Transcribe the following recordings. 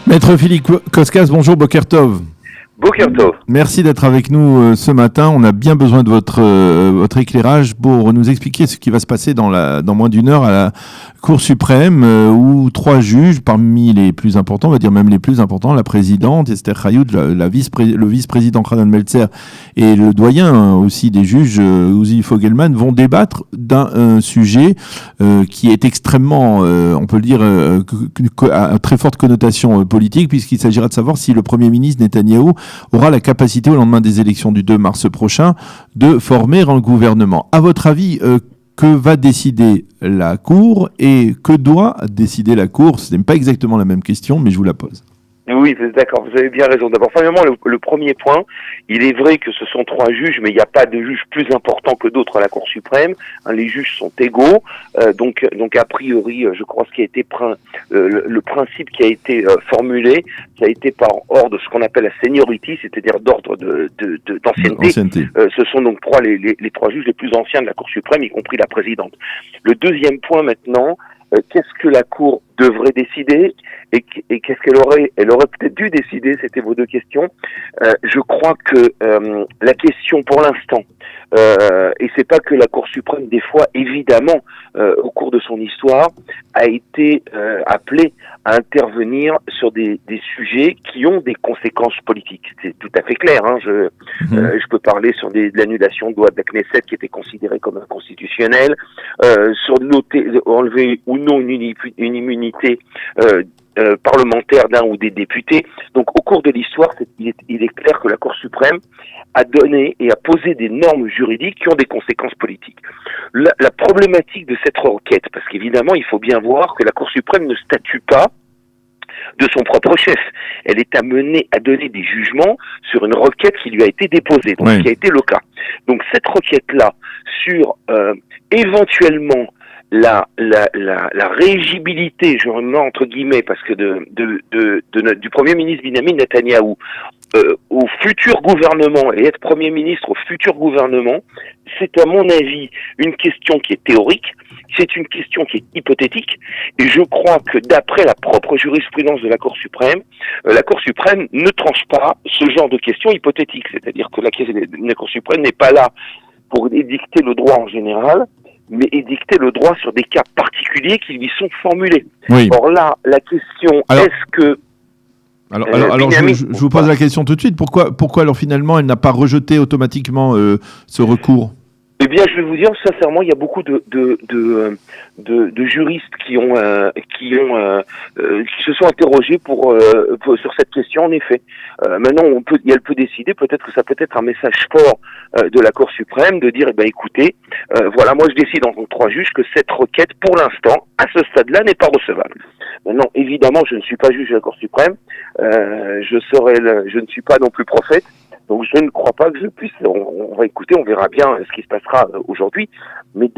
Maître Philippe Koskas, bonjour, Boker Tov. Boker Tov. Merci d'être avec nous ce matin. On a bien besoin de votre éclairage pour nous expliquer ce qui va se passer dans moins d'une heure à la Cour suprême où 3 juges, parmi les plus importants, on va dire même les plus importants, la présidente Esther Chayout, le vice-président Hanan Meltzer et le doyen aussi des juges Uzi Fogelman vont débattre d'un sujet qui est extrêmement, on peut le dire, à très forte connotation politique, puisqu'il s'agira de savoir si le Premier ministre Netanyahou aura la capacité au lendemain des élections du 2 mars prochain de former un gouvernement. À votre avis, que va décider la Cour et que doit décider la Cour? Ce n'est pas exactement la même question, mais je vous la pose. Oui, d'accord, vous avez bien raison. D'abord, premièrement, le premier point, il est vrai que ce sont 3 juges, mais il n'y a pas de juge plus important que d'autres à la Cour suprême. Les juges sont égaux, donc a priori, je crois ce qui a été le principe qui a été formulé, ça a été par ordre de ce qu'on appelle la seniority, c'est-à-dire d'ordre d'ancienneté. Ce sont donc les 3 juges les plus anciens de la Cour suprême, y compris la présidente. Le deuxième point maintenant. Qu'est-ce que la Cour devrait décider et qu'est-ce qu'elle aurait peut-être dû décider, c'était vos 2 questions. Je crois que la question pour l'instant, et c'est pas que la Cour suprême, des fois, évidemment, au cours de son histoire, a été appelée à intervenir sur des sujets qui ont des conséquences politiques. C'est tout à fait clair. Je peux parler sur de l'annulation de loi de la Knesset qui était considérée comme inconstitutionnelle, sur enlever ou non une immunité parlementaire d'un ou des députés. Donc au cours de l'histoire, il est clair que la Cour suprême a donné et a posé des normes juridiques qui ont des conséquences politiques. La problématique de cette requête, parce qu'évidemment il faut bien voir que la Cour suprême ne statue pas de son propre chef. Elle est amenée à donner des jugements sur une requête qui lui a été déposée, donc ce qui a été le cas. Donc cette requête-là sur éventuellement la rééligibilité, je remets entre guillemets, parce que du Premier ministre Benjamin Netanyahou au futur gouvernement et être Premier ministre au futur gouvernement, c'est à mon avis une question qui est théorique, c'est une question qui est hypothétique, et je crois que d'après la propre jurisprudence de la Cour suprême ne tranche pas ce genre de questions hypothétiques, c'est-à-dire que la Cour suprême n'est pas là pour édicter le droit en général, mais édicter le droit sur des cas particuliers qui lui sont formulés. Oui. Or là, la question, est-ce que... Alors je vous pose la question tout de suite. Pourquoi alors finalement elle n'a pas rejeté automatiquement ce recours? Eh bien, je vais vous dire sincèrement, il y a beaucoup de juristes qui se sont interrogés sur cette question. En effet, maintenant, elle peut décider. Peut-être que ça peut être un message fort de la Cour suprême de dire, écoutez, voilà, moi je décide en tant que 3 juges que cette requête, pour l'instant, à ce stade-là, n'est pas recevable. Maintenant, évidemment, je ne suis pas juge de la Cour suprême. Je ne suis pas non plus prophète. Donc je ne crois pas que je puisse, on va écouter, on verra bien ce qui se passera aujourd'hui, mais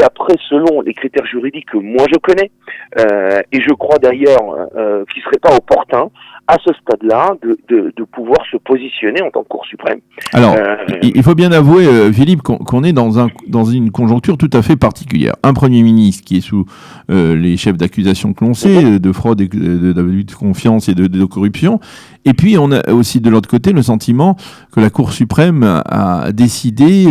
selon les critères juridiques que moi je connais, et je crois d'ailleurs qu'il serait pas opportun, à ce stade-là, de pouvoir se positionner en tant que Cour suprême. Alors, il faut bien avouer, Philippe, qu'on est dans une conjoncture tout à fait particulière. Un Premier ministre qui est sous les chefs d'accusation que l'on sait, de fraude, d'abus de confiance et de corruption. Et puis, on a aussi de l'autre côté le sentiment que la Cour suprême a décidé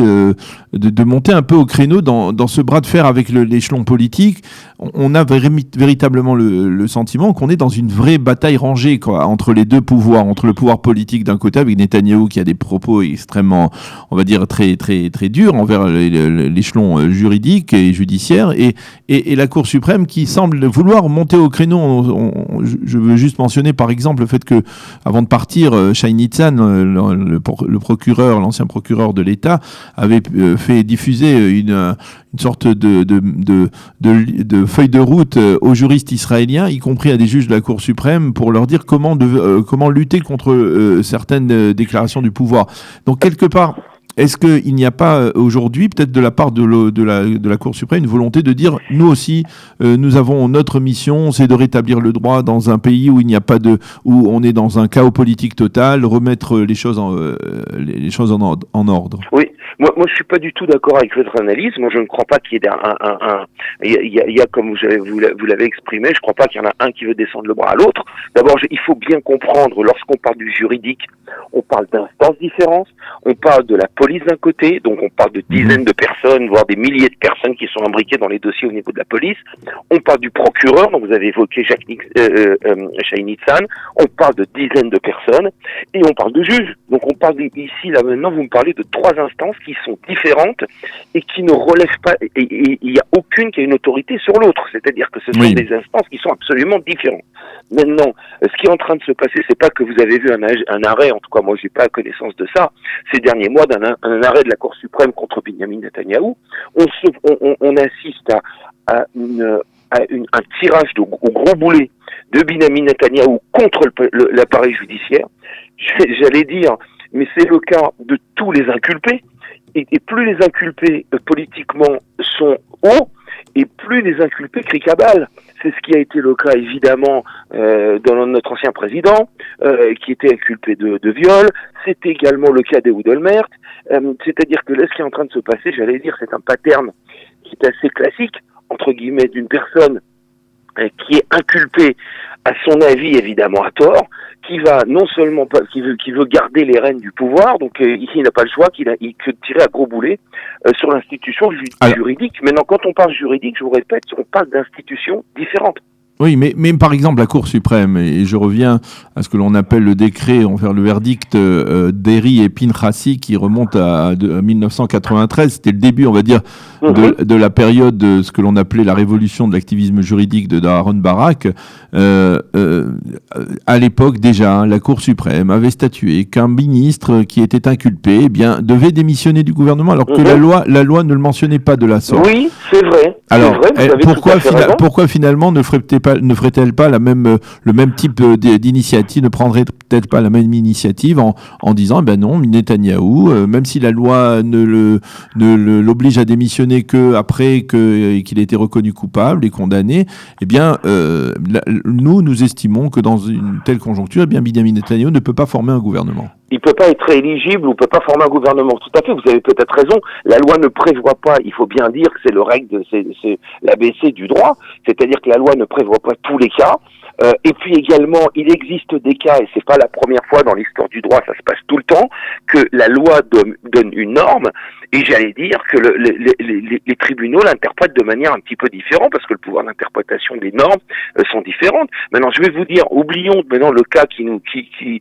de monter un peu au créneau dans ce bras de fer avec l'échelon politique. On a véritablement le sentiment qu'on est dans une vraie bataille rangée, entre les 2 pouvoirs, entre le pouvoir politique d'un côté avec Netanyahou qui a des propos extrêmement, on va dire, très, très, très durs envers l'échelon juridique et judiciaire, et la Cour suprême qui semble vouloir monter au créneau. Je veux juste mentionner par exemple le fait que, avant de partir, Shai Nitzan, l'ancien procureur de l'État, avait fait diffuser une sorte de feuille de route aux juristes israéliens, y compris à des juges de la Cour suprême, pour leur dire comment lutter contre certaines déclarations du pouvoir. Donc quelque part, est-ce qu'il n'y a pas aujourd'hui, peut-être de la part de la Cour suprême, une volonté de dire, nous aussi, nous avons notre mission, c'est de rétablir le droit dans un pays où il n'y a pas où on est dans un chaos politique total, remettre les choses en ordre. Oui, moi je suis pas du tout d'accord avec votre analyse. Moi je ne crois pas qu'il y ait il y a comme vous l'avez exprimé, je crois pas qu'il y en a un qui veut descendre le bras à l'autre. D'abord, il faut bien comprendre, lorsqu'on parle du juridique, on parle d'instances différentes, on parle de la police d'un côté, donc on parle de dizaines de personnes, voire des milliers de personnes qui sont imbriquées dans les dossiers au niveau de la police. On parle du procureur, donc vous avez évoqué Shai Nissan, on parle de dizaines de personnes, et on parle de juges. Donc on parle ici, là maintenant, vous me parlez de 3 instances qui sont différentes et qui ne relèvent pas, et il n'y a aucune qui a une autorité sur l'autre. C'est-à-dire que ce sont des instances qui sont absolument différentes. Maintenant, ce qui est en train de se passer, c'est pas que vous avez vu un arrêt, en tout cas moi j'ai pas connaissance de ça, ces derniers mois un arrêt de la Cour suprême contre Benyamin Netanyahou. On assiste à un tirage au gros boulet de Benyamin Netanyahou contre l'appareil judiciaire. J'allais dire, mais c'est le cas de tous les inculpés, et plus les inculpés politiquement sont hauts, et plus les inculpés crient cabale. C'est ce qui a été le cas évidemment dans notre ancien président, qui était inculpé de viol. C'était également le cas d'Ehud Olmert. C'est-à-dire que là, ce qui est en train de se passer, j'allais dire, c'est un pattern qui est assez classique, entre guillemets, d'une personne qui est inculpée, à son avis évidemment à tort, qui va non seulement pas, qui veut garder les rênes du pouvoir, donc ici il n'a pas le choix, qu'il que de tirer à gros boulets sur l'institution juridique. Maintenant, quand on parle juridique, je vous répète, on parle d'institutions différentes. Oui, mais par exemple, la Cour suprême, et je reviens à ce que l'on appelle le décret, envers le verdict d'Eri et Pinchasi, qui remonte à 1993. C'était le début, on va dire, de la période de ce que l'on appelait la révolution de l'activisme juridique de Aaron Barak. À l'époque, déjà, la Cour suprême avait statué qu'un ministre qui était inculpé, eh bien, devait démissionner du gouvernement, alors que la loi ne le mentionnait pas de la sorte. Oui, c'est vrai. Alors, pourquoi finalement ne ferait-elle pas le même type d'initiative, ne prendrait peut-être pas la même initiative en disant, ben non, Netanyahou, même si la loi ne l'oblige à démissionner que après qu'il ait été reconnu coupable et condamné, eh bien, nous estimons que dans une telle conjoncture, eh bien, Benyamin Netanyahou ne peut pas former un gouvernement. Il peut pas être éligible ou peut pas former un gouvernement. Tout à fait, vous avez peut-être raison. La loi ne prévoit pas, il faut bien dire que c'est c'est l'ABC du droit. C'est-à-dire que la loi ne prévoit pas tous les cas. Et puis également, il existe des cas, et c'est pas la première fois dans l'histoire du droit, ça se passe tout le temps, que la loi donne une norme, et j'allais dire que les tribunaux l'interprètent de manière un petit peu différente, parce que le pouvoir d'interprétation des normes sont différentes. Maintenant, je vais vous dire, oublions maintenant le cas qui nous soucie,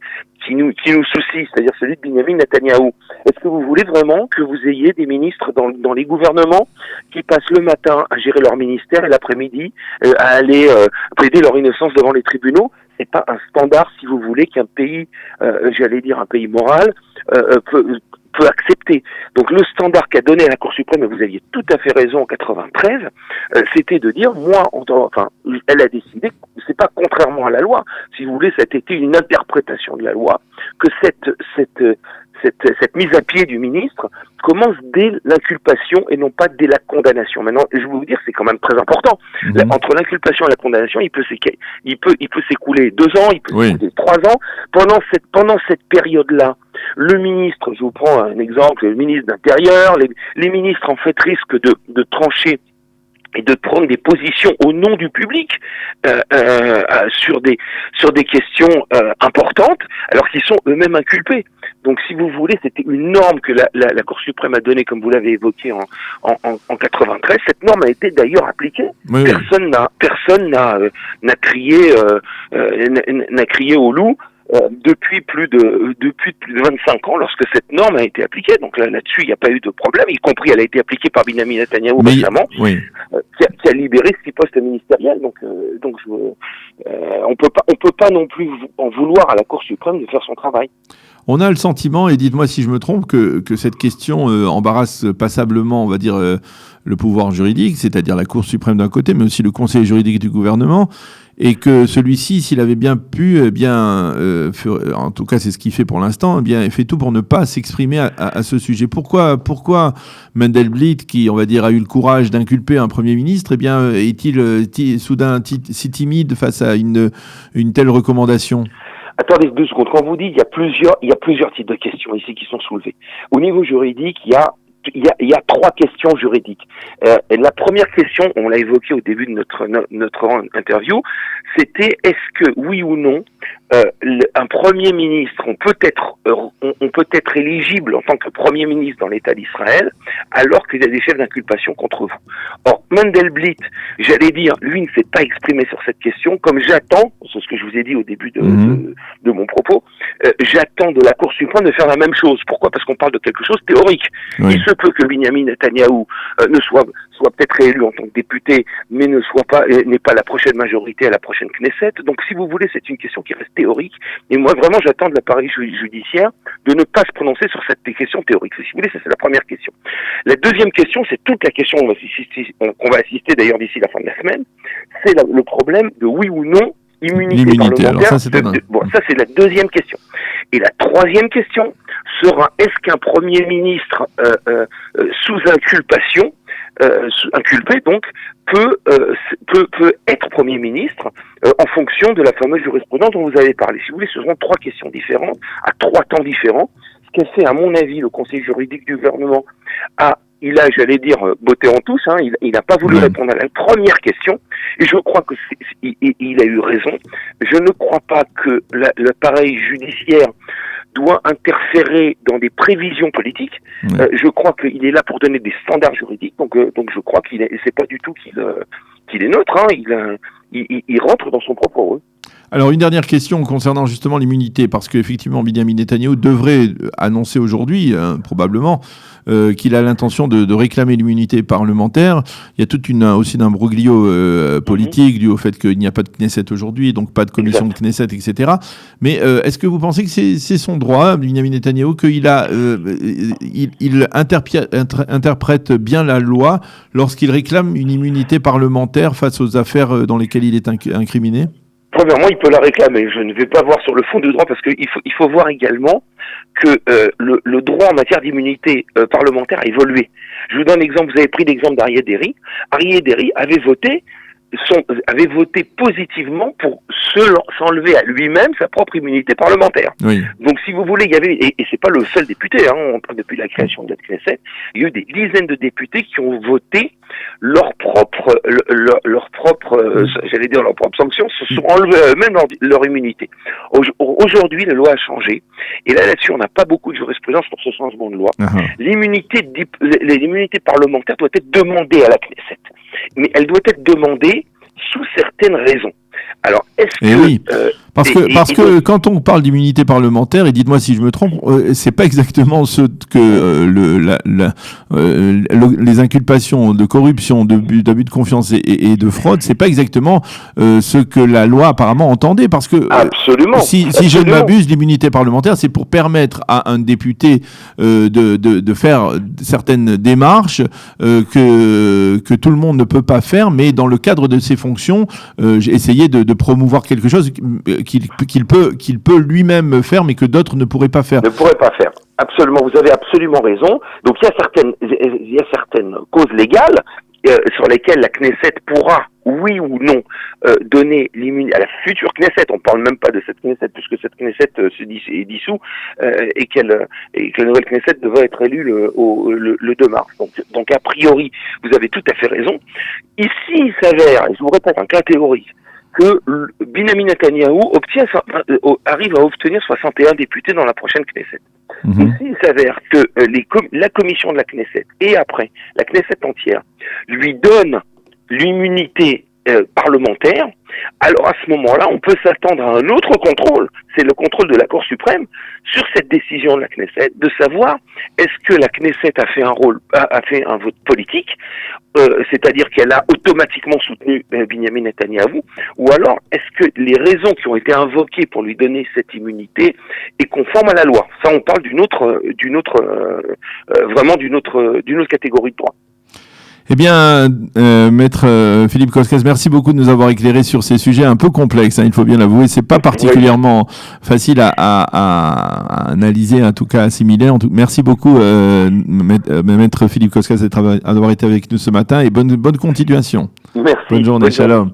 c'est-à-dire celui de Benyamin Netanyahou. Est-ce que vous voulez vraiment que vous ayez des ministres dans les gouvernements qui passent le matin à gérer leur ministère et l'après-midi à aller plaider leur innocence devant les tribunaux? C'est pas un standard, si vous voulez, qu'un pays, j'allais dire un pays moral, peut accepter. Donc le standard qu'a donné la Cour suprême, et vous aviez tout à fait raison en 93, c'était de dire, elle a décidé, c'est pas contrairement à la loi, si vous voulez, ça a été une interprétation de la loi, que cette mise à pied du ministre commence dès l'inculpation et non pas dès la condamnation. Maintenant, je vais vous dire, c'est quand même très important. Entre l'inculpation et la condamnation, il peut s'écouler 2 ans, il peut s'écouler 3 ans. Pendant cette période-là, le ministre, je vous prends un exemple, le ministre d'Intérieur, les ministres en fait risquent de trancher et de prendre des positions au nom du public sur des questions importantes, alors qu'ils sont eux-mêmes inculpés. Donc, si vous voulez, c'était une norme que la Cour suprême a donnée, comme vous l'avez évoqué en 93. Cette norme a été d'ailleurs appliquée. Oui. Personne n'a crié au loup. Depuis plus de 25 ans, lorsque cette norme a été appliquée. Donc là-dessus, il n'y a pas eu de problème, y compris elle a été appliquée par Benyamin Netanyahou récemment, qui a libéré 6 postes ministériels. Donc on peut pas non plus en vouloir à la Cour suprême de faire son travail. On a le sentiment, et dites-moi si je me trompe, que cette question embarrasse passablement, on va dire, le pouvoir juridique, c'est-à-dire la Cour suprême d'un côté, mais aussi le conseil juridique du gouvernement, et que celui-ci, s'il avait bien pu, en tout cas c'est ce qu'il fait pour l'instant, il fait tout pour ne pas s'exprimer à ce sujet. Pourquoi Mandelblit, qui on va dire a eu le courage d'inculper un Premier ministre, est-il soudain si timide face à une telle recommandation ? Attendez 2 secondes. Quand vous dites il y a plusieurs types de questions ici qui sont soulevées. Au niveau juridique, il y a 3 questions juridiques. La première question, on l'a évoqué au début de notre interview, c'était est-ce que oui ou non un Premier ministre, on peut être éligible en tant que Premier ministre dans l'État d'Israël alors qu'il y a des chefs d'inculpation contre vous. Or, Mandelblit, j'allais dire, lui ne s'est pas exprimé sur cette question, comme j'attends, c'est ce que je vous ai dit au début de mon propos, j'attends de la Cour suprême de faire la même chose. Pourquoi ? Parce qu'on parle de quelque chose de théorique. Oui. Il se peut que Binyamin Netanyahou ne soit peut-être réélu en tant que député, mais n'ait pas la prochaine majorité à la prochaine Knesset. Donc, si vous voulez, c'est une question qui reste théorique. Et moi, vraiment, j'attends de l'appareil judiciaire de ne pas se prononcer sur cette question théorique. Si vous voulez, ça, c'est la première question. La deuxième question, c'est toute la question qu'on va assister d'ailleurs d'ici la fin de la semaine. C'est le problème de oui ou non immunité parlementaire. Alors ça, c'est la deuxième question. Et la troisième question sera est-ce qu'un Premier ministre sous inculpation, inculpé donc, peut être Premier ministre en fonction de la fameuse jurisprudence dont vous avez parlé. Si vous voulez, ce seront 3 questions différentes, à 3 temps différents. Ce qu'a fait, à mon avis, le Conseil juridique du gouvernement il a, j'allais dire, botté en touche, il n'a pas voulu répondre à la première question, et je crois que il a eu raison. Je ne crois pas que l'appareil judiciaire doit interférer dans des prévisions politiques. Je crois qu'il est là pour donner des standards juridiques, donc je crois c'est pas du tout qu'il est neutre, il rentre dans son propre rôle. Alors, une dernière question concernant justement l'immunité, parce qu'effectivement, Binyamin Netanyahou devrait annoncer aujourd'hui, probablement, qu'il a l'intention de réclamer l'immunité parlementaire. Il y a toute aussi d'imbroglio politique dû au fait qu'il n'y a pas de Knesset aujourd'hui, donc pas de commission de Knesset, etc. Mais est-ce que vous pensez que c'est son droit, Binyamin Netanyahou, qu'il interprète bien la loi lorsqu'il réclame une immunité parlementaire face aux affaires dans lesquelles il est incriminé ? Premièrement, il peut la réclamer. Je ne vais pas voir sur le fond du droit parce qu'il faut voir également que le droit en matière d'immunité parlementaire a évolué. Je vous donne un exemple. Vous avez pris l'exemple d'Aryeh Deri. Aryeh Deri avait voté positivement pour s'enlever à lui-même sa propre immunité parlementaire. Oui. Donc, si vous voulez, il y avait, et c'est pas le seul député, depuis la création de la Knesset, il y a eu des dizaines de députés qui ont voté leur propre sanction, se sont enlevés eux-mêmes leur immunité. Aujourd'hui, la loi a changé, et là-dessus, on n'a pas beaucoup de jurisprudence pour ce changement de loi. L'immunité parlementaire doit être demandée à la Knesset. Mais elle doit être demandée sous certaines raisons. Alors, est-ce que... Oui, parce que quand on parle d'immunité parlementaire, et dites-moi si je me trompe, c'est pas exactement ce que les inculpations de corruption, d'abus de confiance et de fraude, c'est pas exactement ce que la loi apparemment entendait, parce que absolument. Si je ne m'abuse, l'immunité parlementaire, c'est pour permettre à un député de faire certaines démarches que tout le monde ne peut pas faire, mais dans le cadre de ses fonctions, essayer de promouvoir quelque chose qu'il peut lui-même faire, mais que d'autres ne pourraient pas faire. Ne pourraient pas faire. Absolument, vous avez absolument raison. Donc il y a certaines causes légales sur lesquelles la Knesset pourra, oui ou non, donner l'immunité à la future Knesset. On ne parle même pas de cette Knesset, puisque cette Knesset est dissous et que la nouvelle Knesset devrait être élue le 2 mars. Donc a priori, vous avez tout à fait raison. Ici, il s'avère, et je vous répète, un cas théorique, que Binyamin Netanyahou arrive à obtenir 61 députés dans la prochaine Knesset. Ici, il s'avère que la commission de la Knesset, et après, la Knesset entière, lui donne l'immunité parlementaire. Alors à ce moment-là, on peut s'attendre à un autre contrôle, c'est le contrôle de la Cour suprême sur cette décision de la Knesset, de savoir est-ce que la Knesset a fait un vote politique, c'est-à-dire qu'elle a automatiquement soutenu Binyamin Netanyahou, ou alors est-ce que les raisons qui ont été invoquées pour lui donner cette immunité est conforme à la loi. Ça, on parle d'une autre catégorie de droit. Eh bien, maître Philippe Koskas, merci beaucoup de nous avoir éclairé sur ces sujets un peu complexes, hein, il faut bien l'avouer. C'est pas particulièrement facile à analyser, en tout cas assimiler. Merci beaucoup, maître Philippe Koskas, d'avoir été avec nous ce matin et bonne continuation. Merci. Bonne journée, shalom.